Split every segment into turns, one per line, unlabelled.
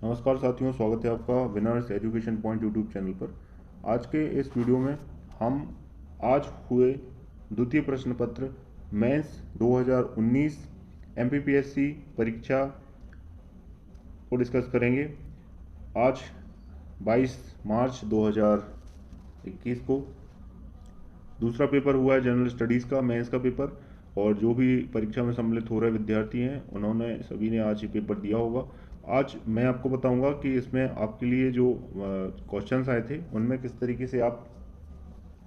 नमस्कार साथियों, स्वागत है आपका winners education point YouTube channel पर। आज के इस वीडियो में हम आज हुए द्वितीय प्रश्न पत्र मेंस 2019 एमपीपीएससी परीक्षा को डिस्कस करेंगे। आज 22 मार्च 2021 को दूसरा पेपर हुआ है जनरल स्टडीज़ का, मेंस का पेपर। और जो भी परीक्षा में सम्मिलित हो रहे विद्यार्थी हैं उन्होंने सभी ने आज ये पेपर दिया होगा। आज मैं आपको बताऊंगा कि इसमें आपके लिए जो क्वेश्चंस आए थे उनमें किस तरीके से आप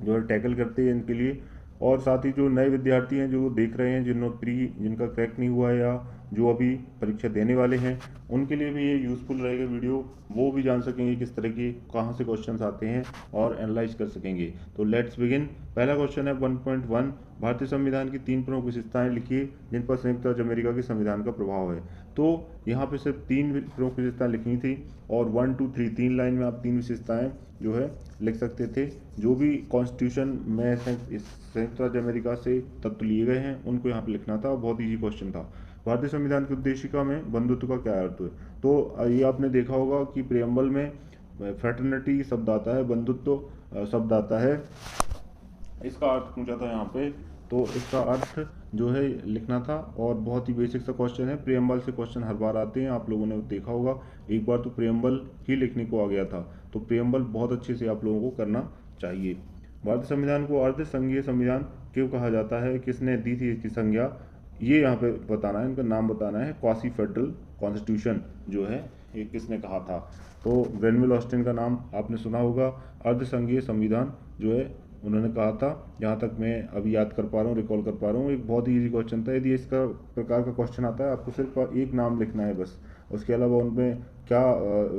जो है टैकल करते हैं इनके लिए। और साथ ही जो नए विद्यार्थी हैं जो देख रहे हैं, जिनका क्रैक नहीं हुआ है या जो अभी परीक्षा देने वाले हैं, उनके लिए भी ये यूज़फुल रहेगा वीडियो। वो भी जान सकेंगे किस तरह की कहाँ से क्वेश्चंस आते हैं और एनालाइज कर सकेंगे। तो लेट्स बिगिन। पहला क्वेश्चन है 1.1, भारतीय संविधान की 3 प्रमुख विशेषताएं लिखिए जिन पर संयुक्त राज्य अमेरिका के संविधान का प्रभाव है। तो यहाँ पे सिर्फ 3 प्रमुख विशेषताएं लिखनी थी और 1 2 3 3 लाइन में आप 3 विशेषताएं जो है लिख सकते थे। जो भी कॉन्स्टिट्यूशन में संयुक्त राज्य अमेरिका से तत्व लिए गए हैं उनको यहाँ पे लिखना था। बहुत ईजी क्वेश्चन था। भारतीय संविधान की उद्देशिका में बंधुत्व का क्या अर्थ है? तो ये आपने देखा होगा कि प्रियम्बल में फ्रेटर्निटी शब्द आता है, बंधुत्व शब्द आता है। इसका अर्थ पूछा था यहाँ पे, तो इसका अर्थ जो है लिखना था। और बहुत ही बेसिक सा क्वेश्चन है, प्रियम्बल से क्वेश्चन हर बार आते हैं, आप लोगों ने देखा होगा। एक बार तो प्रियम्बल ही लिखने को आ गया था, तो प्रियम्बल बहुत अच्छे से आप लोगों को करना चाहिए। भारतीय संविधान को अर्ध संघीय संविधान क्यों कहा जाता है? किसने दी थी इसकी संज्ञा? ये यहाँ पे बताना है, इनका नाम बताना है। क्वासी फेडरल कॉन्स्टिट्यूशन जो है ये किसने कहा था? तो ग्रेनविल ऑस्टिन का नाम आपने सुना होगा। अर्ध संघीय संविधान जो है उन्होंने कहा था, जहाँ तक मैं अभी याद कर पा रहा हूँ, रिकॉल कर पा रहा हूँ। एक बहुत ही ईजी क्वेश्चन था। यदि इसका प्रकार का क्वेश्चन आता है, आपको सिर्फ एक नाम लिखना है बस। उसके अलावा उनमें क्या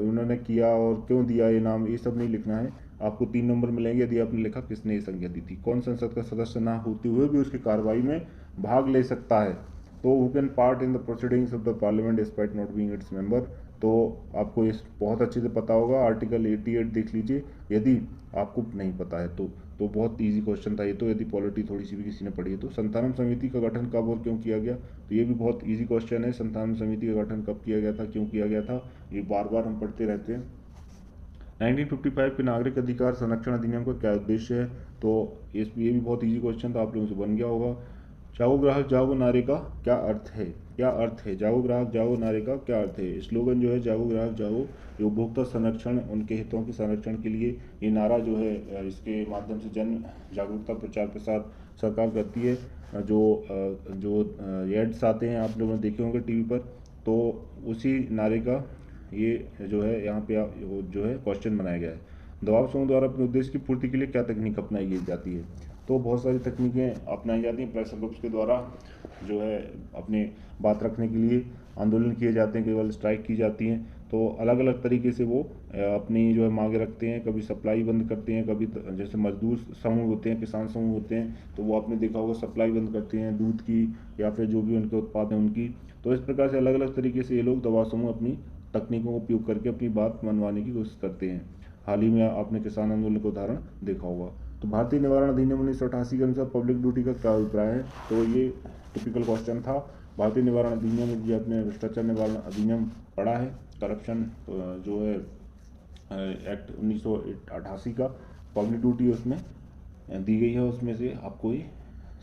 उन्होंने किया और क्यों दिया ये नाम, ये सब नहीं लिखना है। आपको 3 नंबर मिलेंगे यदि आपने लिखा किसने ये संज्ञा दी थी। कौन संसद का सदस्य ना होते हुए भी उसकी कार्रवाई में भाग ले सकता है? तो who can part in the proceedings of the parliament despite not being its member. तो आपको इस बहुत अच्छे से पता होगा। आर्टिकल 88 देख लीजिए यदि आपको नहीं पता है तो बहुत इजी क्वेश्चन था ये तो, यदि पॉलिटी थोड़ी सी भी किसी ने पढ़ी है तो। संतानम समिति का गठन कब और क्यों किया गया? तो ये भी बहुत इजी क्वेश्चन है। संतानम समिति का गठन कब किया गया था, क्यों किया गया था, ये बार बार हम पढ़ते रहते हैं। 1955 के नागरिक अधिकार संरक्षण अधिनियम का क्या उद्देश्य है? तो ये भी बहुत इजी क्वेश्चन था, आप लोगों से बन गया होगा। जागो ग्राहक जागो नारे का क्या अर्थ है? क्या अर्थ है जागो ग्राहक जागो नारे का? क्या अर्थ है? स्लोगन जो है जागो ग्राहक जागो, ये उपभोक्ता संरक्षण, उनके हितों के संरक्षण के लिए ये नारा जो है, इसके माध्यम से जन जागरूकता प्रचार प्रसार सरकार करती है। जो एड्स आते हैं आप लोगों ने देखे होंगे टीवी पर, तो उसी नारे का ये जो है यहाँ पे जो है क्वेश्चन बनाया गया है। दबाव समूह द्वारा अपने उद्देश्य की पूर्ति के लिए क्या तकनीक अपनाई जाती है? तो बहुत सारी तकनीकें अपनाई जाती हैं। प्रेशर ग्रुप्स के द्वारा जो है अपने बात रखने के लिए आंदोलन किए जाते हैं, केवल स्ट्राइक की जाती हैं। तो अलग अलग तरीके से वो अपनी जो है मांगे रखते हैं। कभी सप्लाई बंद करते हैं, कभी जैसे मजदूर समूह होते हैं, किसान समूह होते हैं, तो वो आपने देखा होगा सप्लाई बंद करते हैं दूध की या फिर जो भी उनके उत्पाद हैं उनकी। तो इस प्रकार से अलग अलग तरीके से ये लोग दबाव समूह अपनी तकनीकों का उपयोग करके अपनी बात मनवाने की कोशिश करते हैं। हाल ही में आपने किसान आंदोलन का उदाहरण देखा होगा। तो भारतीय निवारण अधिनियम 1988 के अनुसार पब्लिक ड्यूटी का क्या अभिप्राय है? तो ये टिपिकल क्वेश्चन था। भारतीय निवारण अधिनियम, ये आपने भ्रष्टाचार निवारण अधिनियम पढ़ा है, करप्शन जो है एक्ट 1988 का पब्लिक ड्यूटी उसमें दी गई है, उसमें से आपको ये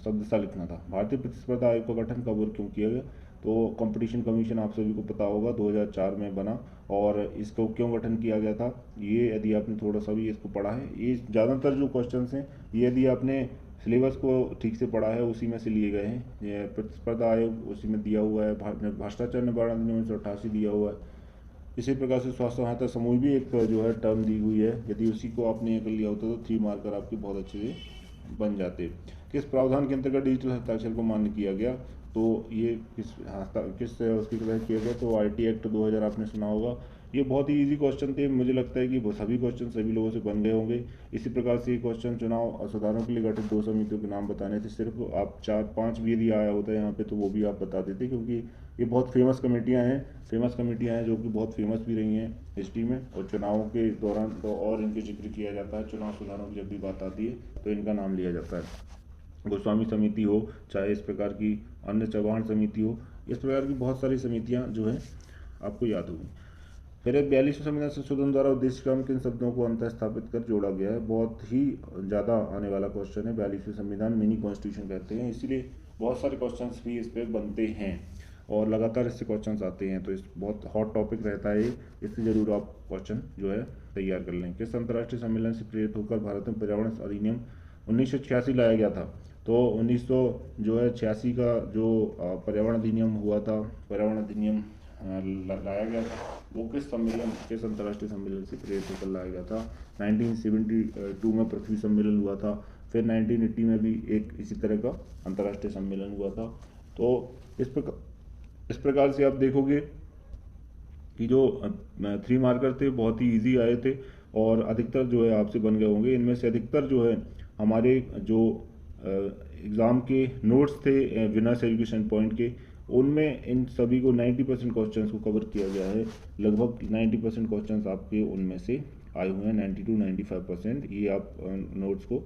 शब्द सा लिखना था। भारतीय प्रतिस्पर्धा आयोग का गठन कब और क्यों किया गया? तो कंपटीशन कमीशन आप सभी को पता होगा 2004 में बना। और इसको क्यों गठन किया गया था, ये यदि आपने थोड़ा सा भी इसको पढ़ा है, ये ज़्यादातर जो क्वेश्चंस हैं ये यदि आपने सिलेबस को ठीक से पढ़ा है उसी में से लिए गए हैं। ये प्रतिस्पर्धा आयोग उसी में दिया हुआ है, भ्रष्टाचार निवारण अधिनियम 1988 दिया हुआ है। इसी प्रकार से स्वास्थ्य सहायता समूह भी एक जो है टर्म दी हुई है, यदि उसी को आपने कर लिया होता तो 3 मार्कर आपके बहुत अच्छे से बन जाते। किस प्रावधान के अंतर्गत डिजिटल हस्ताक्षर को मान्य किया गया? तो ये किस उसके तहत किया गया? तो आईटी एक्ट 2000 आपने सुना होगा। ये बहुत ही इजी क्वेश्चन थे, मुझे लगता है कि सभी क्वेश्चन सभी लोगों से बन गए होंगे। इसी प्रकार से ये क्वेश्चन चुनाव सुधारों के लिए गठित 2 समितियों के नाम बताने थे। सिर्फ आप 4-5 भी यदि आया होता है यहाँ पे तो वो भी आप बता देते, क्योंकि ये बहुत फेमस कमेटियाँ हैं जो कि बहुत फेमस भी रही हैं हिस्ट्री में। और चुनावों के दौरान तो और इनके जिक्र किया जाता है। चुनाव सुधारों की जब भी बात आती है तो इनका नाम लिया जाता है। गोस्वामी समिति हो, चाहे इस प्रकार की अन्य चौहान समिति हो, इस प्रकार की बहुत सारी समितियां जो है आपको याद होगी। फिर 42वें संविधान संशोधन द्वारा उद्देश्य क्रम किन शब्दों को अंतः स्थापित कर जोड़ा गया है। बहुत ही ज़्यादा आने वाला क्वेश्चन है। 42वें संविधान मिनी कॉन्स्टिट्यूशन कहते हैं, इसीलिए बहुत सारे क्वेश्चंस भी इस पे बनते हैं और लगातार इससे क्वेश्चंस आते हैं। तो इस बहुत हॉट टॉपिक रहता है, इससे जरूर आप क्वेश्चन जो है तैयार कर लें। किस अंतर्राष्ट्रीय सम्मेलन से प्रेरित होकर भारत में पर्यावरण अधिनियम 1986 लाया गया था। तो 1986 का जो पर्यावरण अधिनियम हुआ था, पर्यावरण अधिनियम लाया गया था, वो किस अंतर्राष्ट्रीय सम्मेलन से प्रेरित होकर लाया गया था। 1972 में पृथ्वी सम्मेलन हुआ था, फिर 1980 में भी एक इसी तरह का अंतर्राष्ट्रीय सम्मेलन हुआ था। तो इस प्रकार से आप देखोगे कि जो 3 मार्कर थे बहुत ही इजी आए थे और अधिकतर जो है आपसे बन गए होंगे। इनमें से अधिकतर जो है हमारे जो एग्ज़ाम के नोट्स थे विनर्स एजुकेशन पॉइंट के, उनमें इन सभी को 90% क्वेश्चंस को कवर किया गया है। लगभग 90% क्वेश्चंस आपके उनमें से आए हुए हैं, 90 to 95%। ये आप नोट्स को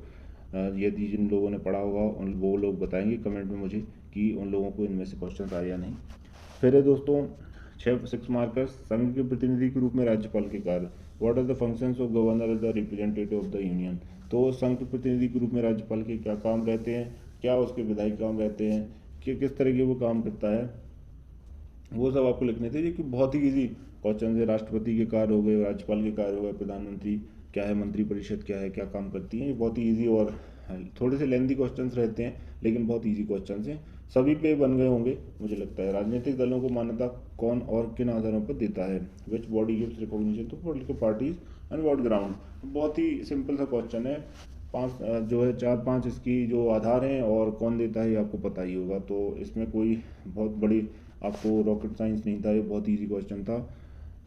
यदि जिन लोगों ने पढ़ा होगा उन वो लोग बताएंगे कमेंट में मुझे कि उन लोगों को इनमें से क्वेश्चंस आए या नहीं। फिर है दोस्तों 6 मार्कर्स, संघ के प्रतिनिधि के रूप में राज्यपाल के कार्य। What are the functions of governor as the representative of the union. तो संघ के प्रतिनिधि के रूप में राज्यपाल के क्या काम रहते हैं, क्या उसके विधायी काम रहते हैं, कि किस तरह के वो काम करता है, वो सब आपको लिखने थे। कि बहुत ही इजी क्वेश्चन है। राष्ट्रपति के कार्य हो गए, राज्यपाल के कार्य हो गए, प्रधानमंत्री क्या है, मंत्रिपरिषद क्या है, क्या काम करती है। ये बहुत ही इजी और थोड़े से लेंथी क्वेश्चंस रहते हैं लेकिन बहुत इजी क्वेश्चंस हैं। सभी पे बन गए होंगे मुझे लगता है। राजनीतिक दलों को मान्यता कौन और किन आधारों पर देता है। Which body gives recognition to political parties and what ground. बहुत ही सिंपल सा क्वेश्चन है। 4-5 इसकी जो आधार हैं और कौन देता है ये आपको पता ही होगा। तो इसमें कोई बहुत बड़ी आपको रॉकेट साइंस नहीं था, ये बहुत ईजी क्वेश्चन था।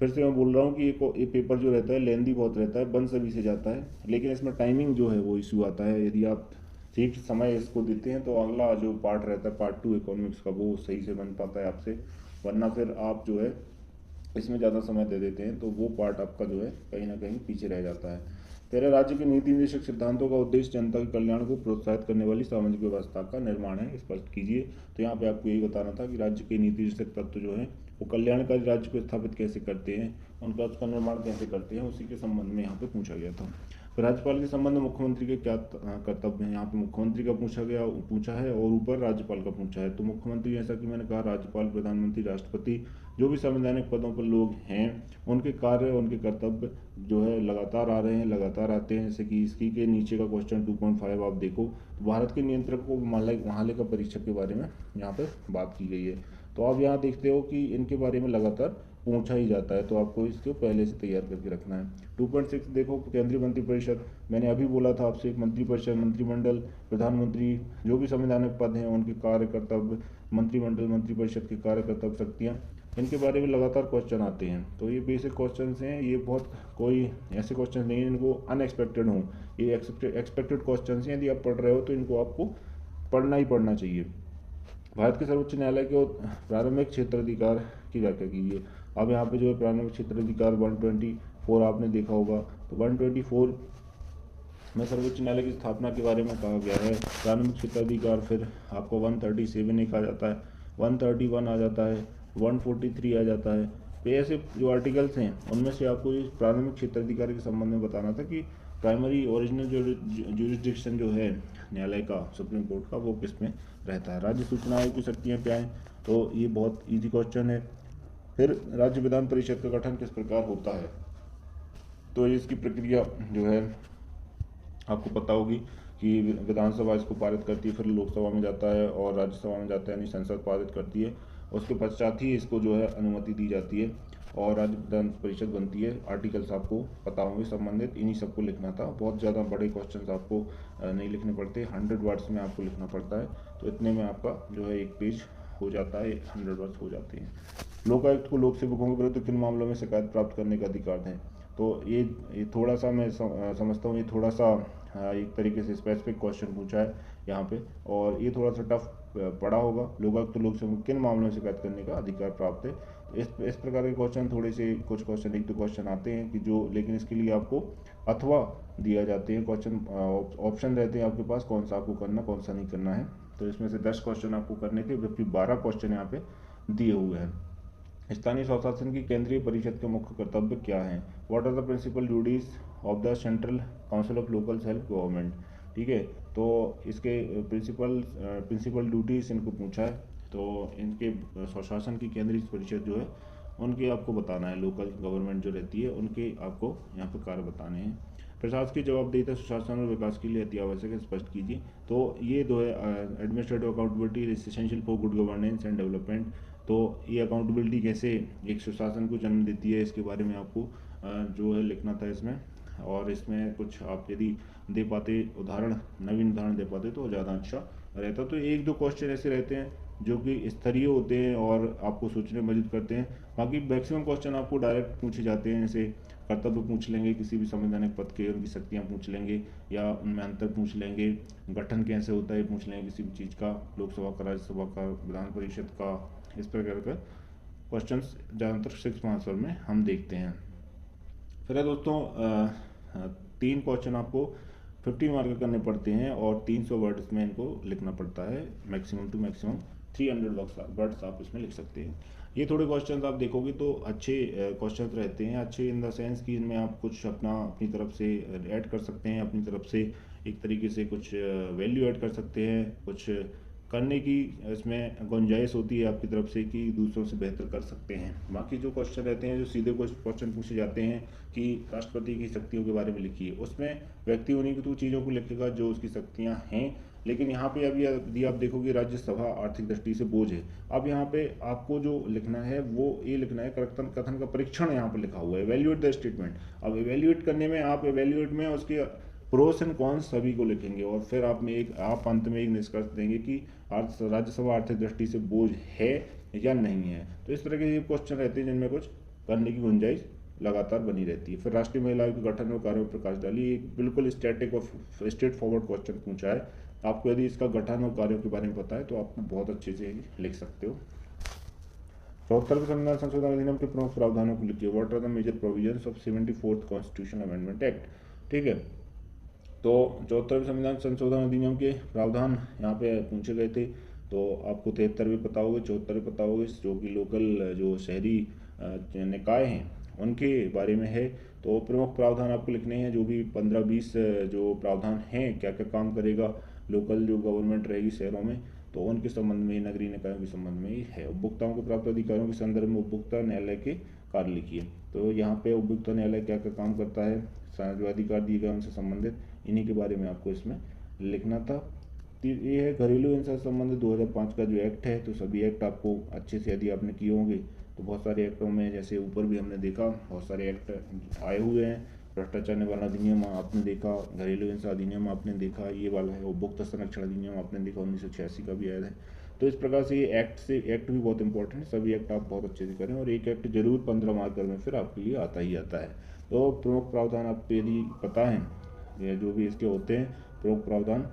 फिर से मैं बोल रहा हूँ कि ये पेपर जो रहता है लेंदी बहुत रहता है, बन सभी से जाता है, लेकिन इसमें टाइमिंग जो है वो इशू आता है। यदि आप ठीक समय इसको देते हैं तो अगला जो पार्ट रहता है पार्ट 2 इकोनॉमिक्स का, वो सही से बन पाता है आपसे। वरना फिर आप जो है इसमें ज़्यादा समय दे देते हैं तो वो पार्ट आपका जो है कहीं ना कहीं पीछे रह जाता है। तेरह, राज्य के नीति निर्देशक सिद्धांतों का उद्देश्य जनता के कल्याण को प्रोत्साहित करने वाली सामाजिक व्यवस्था का निर्माण है, स्पष्ट कीजिए। तो यहाँ पे आपको यही बताना था कि राज्य के नीति निर्देशक तत्व जो है वो कल्याणकारी राज्य को स्थापित कैसे करते हैं, उनका उसका निर्माण कैसे करते हैं, उसी के संबंध में यहाँ पे पूछा गया था। तो राज्यपाल के संबंध में मुख्यमंत्री के क्या कर्तव्य हैं। यहाँ पे मुख्यमंत्री का पूछा है और ऊपर राज्यपाल का पूछा है। तो मुख्यमंत्री, जैसा कि मैंने कहा, राज्यपाल, प्रधानमंत्री, राष्ट्रपति, जो भी संवैधानिक पदों पर लोग हैं उनके कार्य, उनके कर्तव्य जो है लगातार आ रहे हैं, लगातार आते हैं। जैसे कि इसकी के नीचे का क्वेश्चन 2.5 आप देखो तो भारत के नियंत्रक को महालेखा परीक्षक के बारे में यहाँ पर बात की गई है। तो आप यहाँ देखते हो कि इनके बारे में लगातार पूछा ही जाता है, तो आपको इसको पहले से तैयार करके रखना है। 2.6 देखो, केंद्रीय मंत्रिपरिषद। मैंने अभी बोला था आपसे, मंत्रिपरिषद, मंत्रिमंडल, प्रधानमंत्री, जो भी संवैधानिक पद हैं उनके कार्य कर्तव्य, मंत्रिमंडल, मंत्रिपरिषद के कार्य कर्तव्य, शक्तियाँ, इनके बारे में लगातार क्वेश्चन आते हैं। तो ये बेसिक क्वेश्चन हैं, ये बहुत कोई ऐसे क्वेश्चन नहीं है इनको अनएक्सपेक्टेड हों, ये एक्सपेक्टेड क्वेश्चन हैं। यदि आप पढ़ रहे हो तो इनको आपको पढ़ना ही पढ़ना चाहिए। भारत के सर्वोच्च न्यायालय के प्रारंभिक क्षेत्राधिकार की व्याख्या कीजिए। अब यहाँ पे जो है प्रारंभिक क्षेत्राधिकार 124 आपने देखा होगा। तो 124 में सर्वोच्च न्यायालय की स्थापना के बारे में कहा गया है। प्रारंभिक क्षेत्राधिकार, फिर आपको 137 एक आ जाता है, 131 आ जाता है, 143 आ जाता है। तो ऐसे जो आर्टिकल्स हैं उनमें से आपको इस प्रारंभिक क्षेत्राधिकार के संबंध में बताना था कि प्राइमरी ओरिजिनल जुरिस्डिक्शन जो है न्यायालय का, सुप्रीम कोर्ट का, वो किस में रहता है। राज्य सूचना आयोग की शक्तियाँ क्या हैं, तो ये बहुत इजी क्वेश्चन है। फिर राज्य विधान परिषद का गठन किस प्रकार होता है, तो इसकी प्रक्रिया जो है आपको पता होगी कि विधानसभा इसको पारित करती है, फिर लोकसभा में जाता है और राज्यसभा में जाता है, यानी संसद पारित करती है। उसके पश्चात ही इसको जो है अनुमति दी जाती है और राज्य विधान परिषद बनती है। आर्टिकल्स आपको पता होंगे संबंधित, इन्हीं सबको लिखना था। बहुत ज़्यादा बड़े क्वेश्चंस आपको नहीं लिखने पड़ते, 100 वर्ड्स में आपको लिखना पड़ता है। तो इतने में आपका जो है एक पेज हो जाता है, 100 वर्ड्स हो जाते हैं। लोकायुक्त को लोक सेवकों के विरुद्ध किन मामलों में शिकायत प्राप्त करने का अधिकार है। तो ये थोड़ा सा मैं समझता हूँ, ये थोड़ा सा एक तरीके से स्पेसिफिक क्वेश्चन पूछा है यहाँ पे, और ये थोड़ा सा टफ पड़ा होगा। लोकायुक्त को लोक सेवकों किन मामलों में शिकायत करने का अधिकार प्राप्त है। इस प्रकार के क्वेश्चन थोड़े से, कुछ क्वेश्चन, 1-2 क्वेश्चन आते हैं कि जो, लेकिन इसके लिए आपको अथवा दिया जाते हैं क्वेश्चन, ऑप्शन रहते हैं आपके पास कौन सा आपको करना, कौन सा नहीं करना है। तो इसमें से 10 क्वेश्चन आपको करने थे, जबकि 12 क्वेश्चन यहाँ पे दिए हुए हैं। स्थानीय स्वशासन की केंद्रीय परिषद के मुख्य कर्तव्य क्या हैं? What are the principal duties of the central council of local self government? ठीक है, तो इसके प्रिंसिपल ड्यूटीज इनको पूछा है, तो इनके स्वशासन की केंद्रीय परिषद जो है उनके आपको बताना है, लोकल गवर्नमेंट जो रहती है उनके आपको यहाँ पर कार्य बताने हैं। प्रशासकीय जवाबदेहिता सुशासन और विकास के लिए अति आवश्यक है, स्पष्ट कीजिए। तो ये दो है, administrative accountability is essential for good governance and development. तो ये अकाउंटेबिलिटी कैसे एक सुशासन को जन्म देती है, इसके बारे में आपको जो है लिखना था इसमें। और इसमें कुछ आप यदि दे पाते उदाहरण, नवीन उदाहरण दे पाते तो ज़्यादा अच्छा रहता। तो एक दो क्वेश्चन ऐसे रहते हैं जो कि स्तरीय होते हैं और आपको सोचने में मदद करते हैं। बाकी मैक्सिमम क्वेश्चन आपको डायरेक्ट पूछे जाते हैं, जैसे कर्तव्य पूछ लेंगे किसी भी संवैधानिक पद के, उनकी शक्तियाँ पूछ लेंगे या उनमें अंतर पूछ लेंगे, गठन कैसे होता है पूछ लेंगे किसी भी चीज़ का, लोकसभा का, राज्यसभा का, विधान परिषद का, इस प्रकार का क्वेश्चंस ज़्यादातर 6 आंसर में हम देखते हैं। फिर है दोस्तों 3 क्वेश्चन आपको 50 मार्क करने पड़ते हैं और 300 वर्ड्स में इनको लिखना पड़ता है, मैक्सिमम टू मैक्सिमम 300 वर्ड्स आप इसमें लिख सकते हैं। ये थोड़े क्वेश्चंस आप देखोगे तो अच्छे क्वेश्चंस रहते हैं, अच्छे इन द सेंस कि इनमें आप कुछ अपनी तरफ से ऐड कर सकते हैं, अपनी तरफ से एक तरीके से कुछ वैल्यू ऐड कर सकते हैं, कुछ करने की इसमें गुंजाइश होती है आपकी तरफ से कि दूसरों से बेहतर कर सकते हैं। बाकी जो क्वेश्चन रहते हैं, जो सीधे क्वेश्चन पूछे जाते हैं कि राष्ट्रपति की शक्तियों के बारे में लिखिए, उसमें व्यक्ति उन्हीं की तो चीज़ों को लिखेगा जो उसकी शक्तियाँ हैं। लेकिन यहाँ पे अभी यदि आप देखोगे राज्यसभा आर्थिक दृष्टि से बोझ है, अब यहाँ पे आपको जो लिखना है वो ये लिखना है कथन का परीक्षण यहाँ पर लिखा हुआ है, एवेल्युएट द स्टेटमेंट। अब एवेल्युएट करने में आप एवेल्युएट में उसके प्रोस एंड कॉन्स सभी को लिखेंगे और फिर आप अंत में एक निष्कर्ष देंगे कि राज्यसभा आर्थिक दृष्टि से बोझ है या नहीं है। तो इस तरह के ये क्वेश्चन रहते हैं जिनमें कुछ करने की गुंजाइश लगातार बनी रहती है। फिर राष्ट्रीय महिला आयोग के गठन और कार्यों पर प्रकाश डालिए, एक बिल्कुल स्ट्रेट फॉरवर्ड क्वेश्चन पूछा है। आपको यदि इसका गठन और कार्यों के बारे में पता है तो आप बहुत अच्छे से लिख सकते हो। 74वें संविधान संशोधन अधिनियम के प्रमुख प्रावधानों को लिखिए। What are the major provisions of 74th constitution amendment act? ठीक है, तो 74वें संविधान संशोधन अधिनियम के प्रावधान यहाँ पे पूछे गए थे। तो आपको 73वें पता होगे, 74वें पता होगे, जो कि लोकल जो शहरी निकाय हैं उनके बारे में है। तो प्रमुख प्रावधान आपको लिखने हैं, जो भी 15-20 जो प्रावधान हैं, क्या क्या काम करेगा लोकल जो गवर्नमेंट रहेगी शहरों में, तो उनके संबंध में, नगरीय निकायों के संबंध में ही है। उपभोक्ताओं को प्राप्त अधिकारों के संदर्भ में उपभोक्ता न्यायालय के कार्य लिखिए। तो यहाँ पे उपभोक्ता न्यायालय क्या क्या काम करता है, जो अधिकार दिए गए उनसे संबंधित, इन्हीं के बारे में आपको इसमें लिखना था। ये है घरेलू हिंसा से संबंधित 2005 का जो एक्ट है। तो सभी एक्ट आपको अच्छे से यदि आपने किए होंगे तो बहुत सारे एक्टों में, जैसे ऊपर भी हमने देखा, बहुत सारे एक्ट आए हुए हैं। भ्रष्टाचार निवारण अधिनियम आपने देखा, घरेलू हिंसा अधिनियम आपने देखा, ये वाला है उपभोक्ता संरक्षण अधिनियम आपने देखा, 1986 का भी आया है। तो इस प्रकार से ये एक्ट भी बहुत इंपॉर्टेंट है, सभी एक्ट आप बहुत अच्छे से करें और एक एक्ट जरूर 15 मार्कर में फिर आपके लिए आता ही आता है। तो प्रमुख प्रावधान आपको यदि पता है, ये जो भी इसके होते हैं प्रमुख प्रावधान,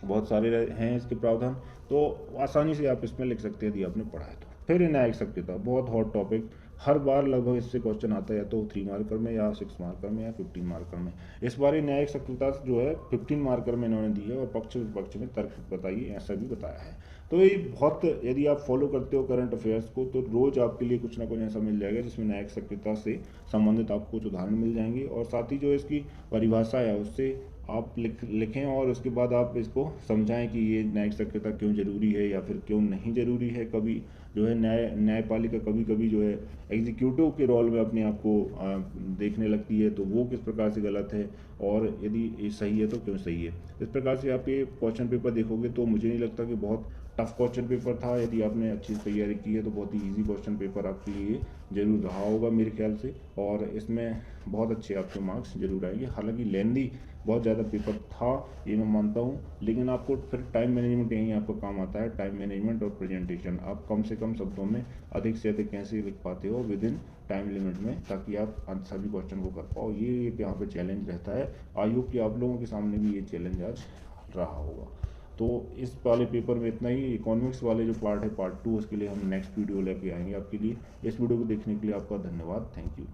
बहुत सारे हैं इसके प्रावधान, तो आसानी से आप इसमें लिख सकते हैं यदि आपने पढ़ा है तो। फिर न्यायिक सक्रियता, बहुत हॉट टॉपिक, हर बार लगभग इससे क्वेश्चन आता है, या तो 3 मार्कर में या 6 मार्कर में या 15 मार्कर में। इस बार ये न्यायिक सक्रियता जो है 15 मार्कर में इन्होंने दी है और पक्ष विपक्ष में तर्क बताइए, ऐसा भी बताया है। तो ये बहुत, यदि आप फॉलो करते हो करंट अफेयर्स को, तो रोज आपके लिए कुछ ना कुछ ऐसा मिल जाएगा जिसमें न्यायिक सक्रियता से संबंधित आपको कुछ उदाहरण मिल जाएंगे और साथ ही जो इसकी परिभाषा है उससे आप लिखें और उसके बाद आप इसको समझाएं कि ये न्यायिक सक्रियता क्यों जरूरी है या फिर क्यों नहीं जरूरी है। कभी जो है न्यायपालिका कभी कभी जो है एग्जीक्यूटिव के रोल में अपने आप को देखने लगती है, तो वो किस प्रकार से गलत है और यदि ये सही है तो क्यों सही है। इस प्रकार से आप ये क्वेश्चन पेपर देखोगे तो मुझे नहीं लगता कि बहुत टफ क्वेश्चन पेपर था। यदि आपने अच्छी तैयारी की है तो बहुत ही ईजी क्वेश्चन पेपर आपके लिए जरूर रहा होगा मेरे ख्याल से, और इसमें बहुत अच्छे आपके मार्क्स जरूर आएंगे। हालांकि लेंदी बहुत ज़्यादा पेपर था ये मैं मानता हूँ, लेकिन आपको फिर टाइम मैनेजमेंट यहीं आपका काम आता है, टाइम मैनेजमेंट और प्रेजेंटेशन। आप कम से कम शब्दों में अधिक से अधिक कैसे लिख पाते हो विद इन टाइम लिमिट में, ताकि आप सभी क्वेश्चन को कर पाओ। ये एक यहाँ पे चैलेंज रहता है। आई होप कि आप लोगों के सामने भी ये चैलेंज आज रहा होगा। तो इस वाले पेपर में इतना ही। इकोनॉमिक्स वाले जो पार्ट है पार्ट 2, उसके लिए हम नेक्स्ट वीडियो लेके आएंगे आपके लिए। इस वीडियो को देखने के लिए आपका धन्यवाद, थैंक यू।